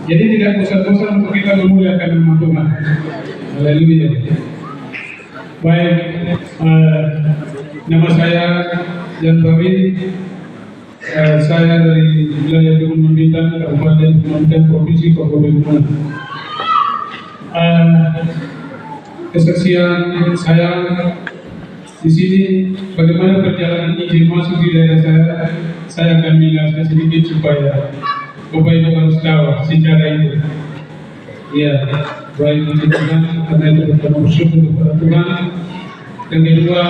Jadi tidak bosan-bosan untuk kita memuliakan nama Tuhan. Haleluya. Baik, nama saya Jan Bawi. Saya dari wilayah Gunung Bintang, Kabupaten Gunung Bintang, Provinsi Papua Barat. Kesaksian saya di sini bagaimana perjalanan Injil masuk di daerah saya akan menjelaskan sedikit supaya Bapak Ibu harus tahu secara itu. Ya, baik puji Tuhan karena itu pertama bersyukur kepada Tuhan. Yang kedua,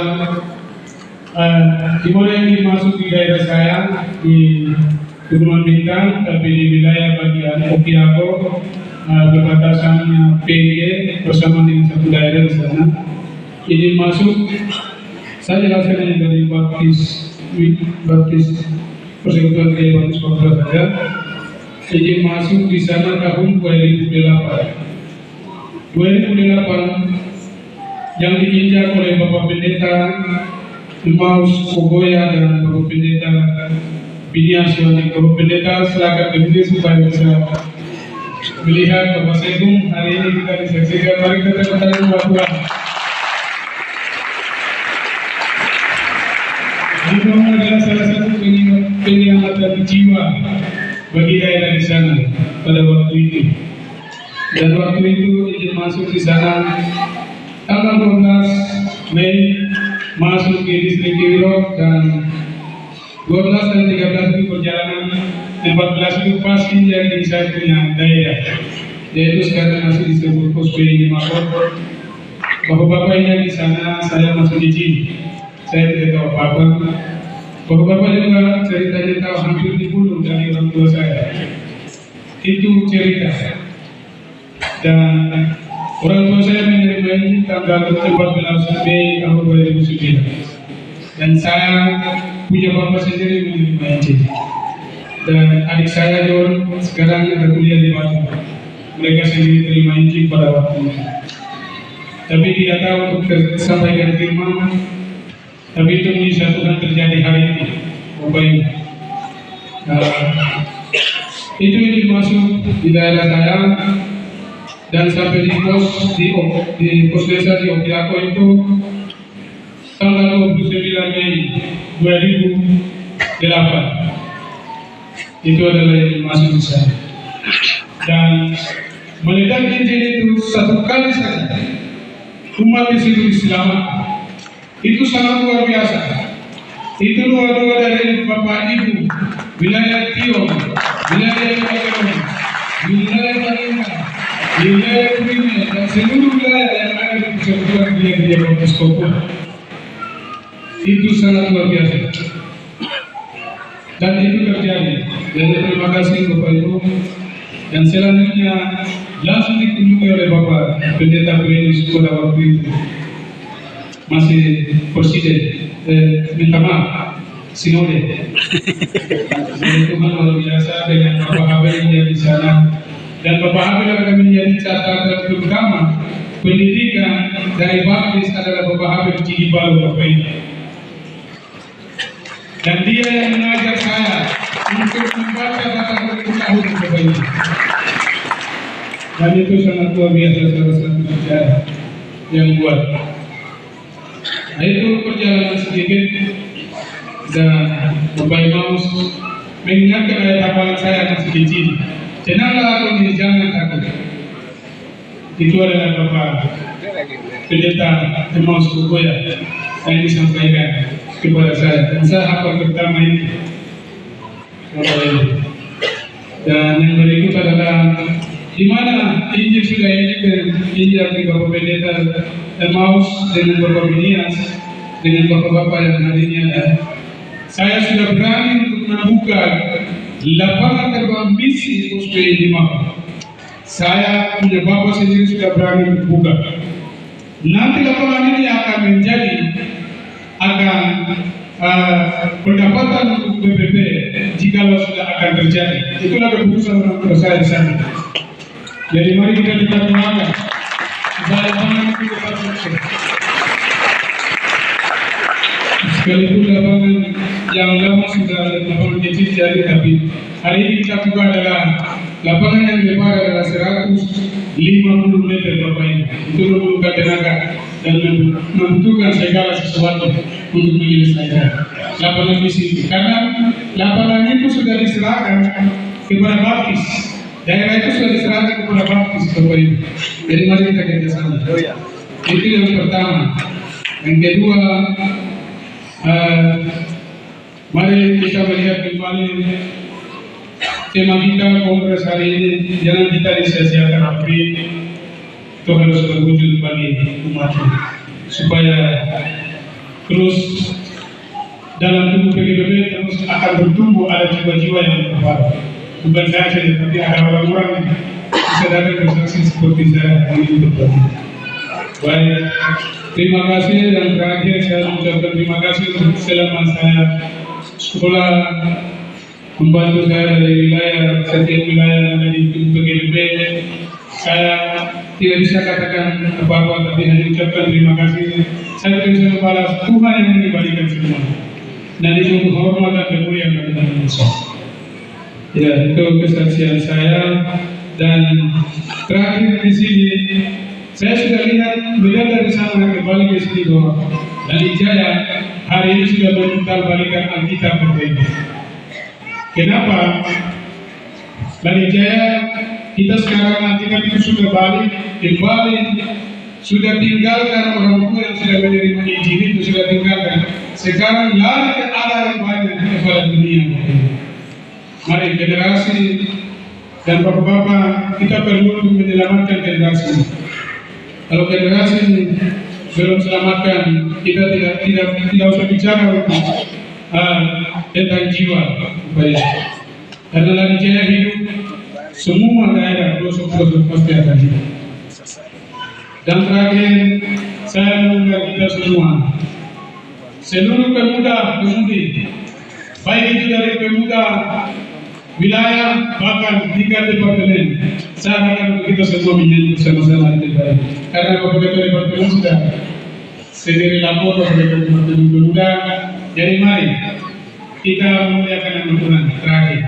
di mana ini masuk di daerah saya di Gunung Bintang, tapi di wilayah bagian Okiago, berbatasannya PNG bersama dengan satu daerah di sana. Ini masuk, saya jelaskan ini dari Baptis Persekutuan Gereja Baptis Papua saja. Ini masuk di sana tahun 2008. 2008 yang diinjak oleh Bapak Pendeta Maus Kogoya dan Bapak Pendeta Binias Wani. Bapak Pendeta silakan berdiri supaya bisa melihat Bapak Segung. Hari ini kita disaksikan. Mari kita bertanya kepada Tuhan. Ini adalah salah satu penyelamatan jiwa bagi daerah di sana pada waktu itu. Dan waktu itu izin masuk di sana tanggal 12 Mei masuk ke distrik Kiwirok, dan 12 dan 13 itu perjalanan, 14 itu pasti yang saya punya daerah, yaitu sekarang masih disebut pos PNG Mapor. Bapak-bapak yang di sana saya masuk izin, saya tidak tahu apa-apa. Bapak-bapak juga ceritanya tahu hampir dibunuh dari orang tua saya. Itu cerita. Dan orang tua saya menerima ini tanggal 14 Mei tahun 2009. Dan saya punya bapak sendiri menerima ini. Dan adik saya John sekarang ada kuliah di Batu. Mereka sendiri terima Injil pada waktu itu. Tapi tidak tahu untuk sampaikan firman. Tapi itu bisa Tuhan terjadi hari ini, Bapak Ibu. Itu masuk di daerah saya dan sampai di pos desa di Okiago itu tanggal 29 Mei 2008. Itu adalah yang masuk di sana. Dan meledak Injil itu satu kali saja, umat di situ diselamatkan. Itu sangat luar biasa. Itu doa-doa dari Bapak Ibu, wilayah Tio, wilayah Kabupaten, wilayah Palembang, wilayah Kuningan, dan seluruh wilayah yang ada di Persekutuan Gereja Baptis Papua. Itu sangat luar biasa. Dan itu terjadi. Jadi terima kasih Bapak Ibu. Dan selanjutnya langsung dikunjungi oleh Bapak Pendeta Brenius pada waktu itu. Masih presiden, minta maaf, sinode. Jadi Tuhan luar biasa dengan Bapak Habel yang di sana, dan Bapak Habel akan menjadi catatan terutama pendidikan dari Baptis adalah Bapak Habel Cidi Baru Bapak ini. Dan dia yang mengajar saya untuk membaca Bapak tahun Bapak ini. Dan itu sangat luar biasa, salah satu sejarah yang buat. Nah, itu perjalanan sedikit, dan Bapak Maus mengingatkan ayat hafalan saya masih kecil. Tenanglah aku ini, jangan takut. Itu adalah Bapak Pendeta Maus Kogoya yang disampaikan kepada saya. Dan saya hafal pertama itu. Dan yang berikut adalah di mana Injil sudah Injil dari Bapak Pendeta Maus dengan Bapak Binias, dengan bapak-bapak yang hari ini ada. Saya sudah berani untuk membuka lapangan terbang misi pos PNG Mapor. Saya punya bapak sendiri sudah berani membuka. Nanti lapangan ini akan menjadi pendapatan untuk BPP jika sudah akan terjadi. Itulah keputusan orang tua saya di sana. Jadi mari kita doakan supaya lapangan itu dapat sukses. Sekalipun lapangan yang lama sudah lapangan kecil jadi, tapi hari ini kita buka adalah Lapangan yang lebar adalah 150 meter Bapak Ibu. Itu membutuhkan tenaga dan membutuhkan segala sesuatu untuk menyelesaikan lapangan di sini. Karena lapangan itu sudah diserahkan kepada Baptis. Daerah itu sudah diserahkan kepada Baptis Bapak Ibu. Jadi mari kita kerjasama. Itu yang pertama. Yang kedua, mari kita melihat kembali tema kita kongres hari ini. Jangan kita disia-siakan, tapi itu harus berwujud bagi umat supaya terus dalam tubuh PGBB terus akan bertumbuh ada jiwa-jiwa yang berubah. Bukan saya saja, tapi ada orang-orang bisa datang bersaksi seperti saya yang ini berbagi. Baik, terima kasih. Dan terakhir saya mengucapkan terima kasih untuk selama saya sekolah membantu saya dari wilayah, setiap wilayah yang ada di PGBB. Saya tidak bisa katakan apa-apa, tapi hanya ucapkan terima kasih. Saya tidak bisa membalas, Tuhan yang mengembalikan semua. Dan itu kehormatan kemuliaan bagi Indonesia. Ya, itu kesaksian saya. Dan terakhir di sini, saya sudah lihat beliau dari sana kembali ke sini bahwa Lani Jaya hari ini sudah memutar balikan Alkitab berbeda. Kenapa? Lani Jaya kita sekarang Alkitab itu sudah balik, kembali, sudah tinggalkan orang tua yang sudah menerima Injil itu sudah tinggalkan. Sekarang lari ke arah yang banyak kepada dunia. Mari generasi dan bapak-bapak kita perlu untuk menyelamatkan generasi. Kalau generasi belum selamatkan, kita tidak usah bicara tentang jiwa. Karena Lani Jaya hidup, semua daerah pelosok-pelosok pasti akan hidup. Dan terakhir, saya mengundang kita semua, seluruh pemuda-pemudi, baik itu dari pemuda wilayah bahkan tingkat departemen, saya harapkan kita semua menyanyi bersama-sama di tempat ini. Karena Bapak Ketua Departemen sudah sendiri lapor Bapak Ketua Departemen Pemuda. Jadi mari kita memuliakan nama Tuhan. Terakhir,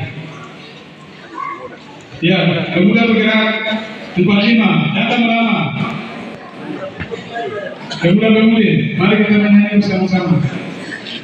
ya, pemuda bergerak 45, datang lama. Pemuda-pemudi, mari kita menyanyi bersama-sama.